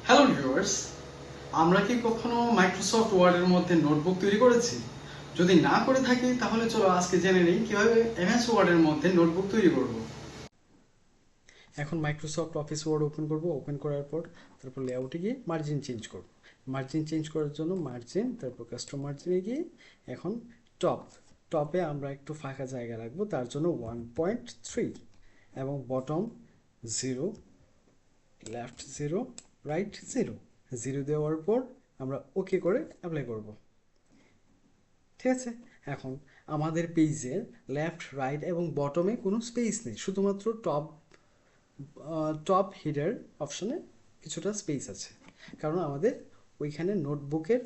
Hello viewers, আমরা কি কখনো মাইক্রোসফট ওয়ার্ডের মধ্যে নোটবুক তৈরি করেছি? যদি না করে থাকি তাহলে চলো আজকে জেনে নিই কিভাবে এমএস ওয়ার্ডের মধ্যে নোটবুক তৈরি করব। এখন মাইক্রোসফট অফিস ওয়ার্ড ওপেন করব। ওপেন করার পর তারপর লেআউটে গিয়ে মার্জিন চেঞ্জ করব। মার্জিন চেঞ্জ করার জন্য মার্জিন, তারপর কাস্টম মার্জিনে গিয়ে এখন টপে আমরা একটু ফাঁকা জায়গা রাখবো, তার জন্য 1.3 এবং বটম 0, লেফট 0, রাইট 0 0 দেওয়ার পর আমরা ওকে করে অ্যাপ্লাই করব। ঠিক আছে। এখন আমাদের পেজের লেফট, রাইট এবং বটমে কোনো স্পেস নেই, শুধুমাত্র টপ হিডার অপশনে কিছুটা স্পেস আছে, কারণ আমাদের ওইখানে নোটবুকের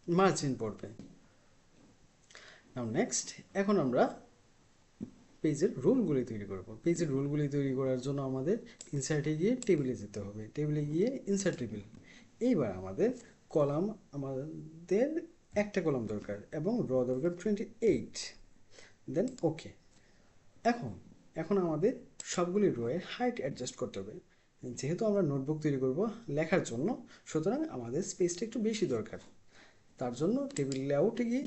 মার্জিন পড়বে। নাও নেক্সট, এখন আমরা পেজের রুলগুলি তৈরি করব। পেজের রুলগুলি তৈরি করার জন্য আমাদের ইনসার্টে গিয়ে টেবিলে যেতে হবে, টেবিলে গিয়ে ইনসার্ট টেবিল। এইবার আমাদের কলাম, আমাদের একটা কলাম দরকার এবং র দরকার 28, দেন ওকে। এখন এখন আমাদের সবগুলি রোয়ের হাইট অ্যাডজাস্ট করতে হবে। যেহেতু আমরা নোটবুক তৈরি করব লেখার জন্য, সুতরাং আমাদের স্পেসটা একটু বেশি দরকার। তার জন্য টেবিল লেআউটে গিয়ে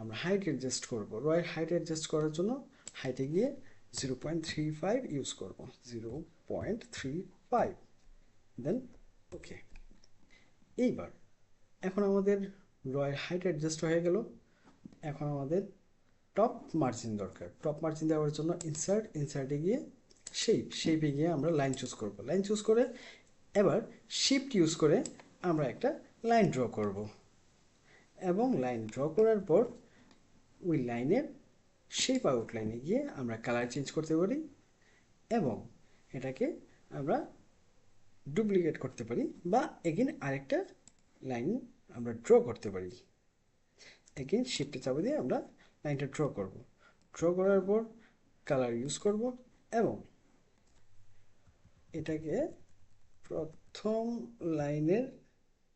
আমরা হাইট অ্যাডজাস্ট করব। রয়ের হাইট অ্যাডজাস্ট করার জন্য হাইটে গিয়ে 0.35 ইউজ করব, 0.35, দেন ওকে। এইবার এখন আমাদের রয়ের হাইট অ্যাডজাস্ট হয়ে গেল। এখন আমাদের টপ মার্জিন দরকার। টপ মার্জিন দেওয়ার জন্য ইনসার্টে গিয়ে শেপে গিয়ে আমরা লাইন চুজ করব। লাইন চুজ করে এবার শিফট ইউজ করে আমরা একটা লাইন ড্র করব এবং লাইন ড্র করার পর ওই লাইনের শেপ আউটলাইনে গিয়ে আমরা কালার চেঞ্জ করতে পারি এবং এটাকে আমরা ডুপ্লিকেট করতে পারি বা এগেন আরেকটা লাইন আমরা ড্র করতে পারি। এগেন শিফটে চাপ দিয়ে আমরা লাইনটা ড্র করব। ড্র করার পর কালার ইউজ করব এবং এটাকে প্রথম লাইনের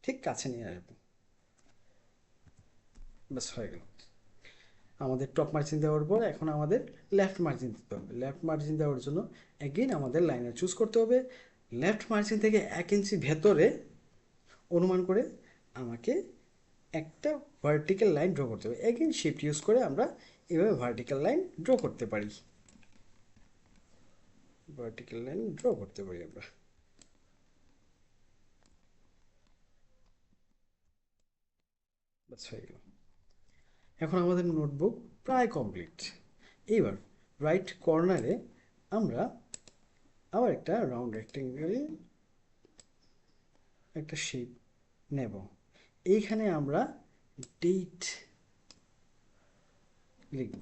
ঠিক কাছে নিয়ে আসবো। ব্যাস হয়ে গেল। আমাদের টপ মার্জিন দেওয়ার পর এখন আমাদের লেফট মার্জিন দিতে হবে। লেফট মার্জিন দেওয়ার জন্য এগেইন আমাদের লাইনার চুজ করতে হবে। লেফট মার্জিন থেকে 1 ইঞ্চি ভেতরে অনুমান করে আমাকে একটা ভার্টিক্যাল লাইন ড্র করতে হবে। এগেইন শিফট ইউজ করে আমরা এভাবে ভার্টিক্যাল লাইন ড্র করতে পারি। ভার্টিক্যাল লাইন ড্র করতে পারি আমরা। ব্যাস হয়ে গেল। এখন আমাদের নোটবুক প্রায় কমপ্লিট। এইবার রাইট কর্নারে আমরা আবার একটা রাউন্ড রেক্টেঙ্গেল একটা শেপ নেব। এইখানে আমরা ডেট লিখব।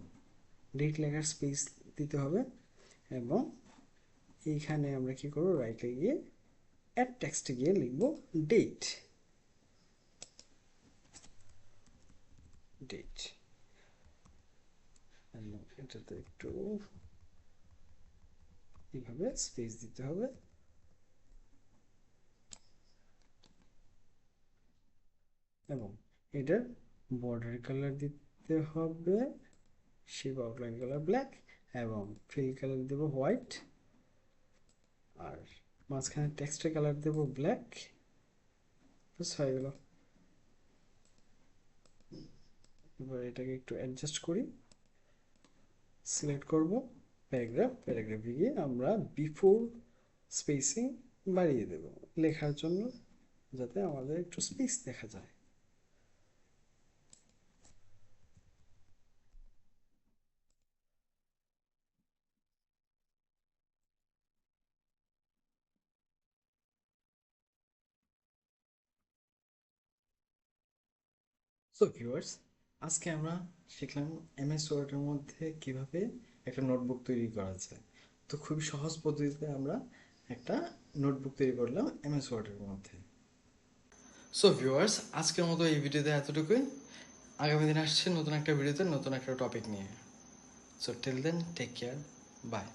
ডেট লেখার স্পেস দিতে হবে এবং এইখানে আমরা কি করব, রাইটে গিয়ে অ্যাড টেক্সটে গিয়ে লিখব ডেট। ডেট এটাতে একটু এইভাবে স্পেস দিতে হবে এবং এটার বর্ডার কালার দিতে হবে শেপ আউটলাইন কালার ব্ল্যাক এবং ফিল কালার দেব হোয়াইট আর মাঝখানে টেক্সটের কালার দেব ব্ল্যাক। ব্যাস হয়ে গেল। এবার এটাকে একটু অ্যাডজাস্ট করি, সিলেক্ট করব প্যারাগ্রাফে গিয়ে আমরা বিফোর স্পেসিং বাড়িয়ে দেব লেখার জন্য, যাতে আমাদের একটু স্পেস দেখা যায়। সো ভিউয়ার্স, আজকে আমরা শিখলাম এমএস ওয়ার্ডের মধ্যে কিভাবে একটা নোটবুক তৈরি করা যায়। তো খুবই সহজ পদ্ধতিতে আমরা একটা নোটবুক তৈরি করলাম এমএস ওয়ার্ডের মধ্যে। সো ভিউয়ার্স, আজকের মতো এই ভিডিওতে এতটুকুই। আগামী দিন আসছে নতুন একটা ভিডিওতে নতুন একটা টপিক নিয়ে। So till then take care, by.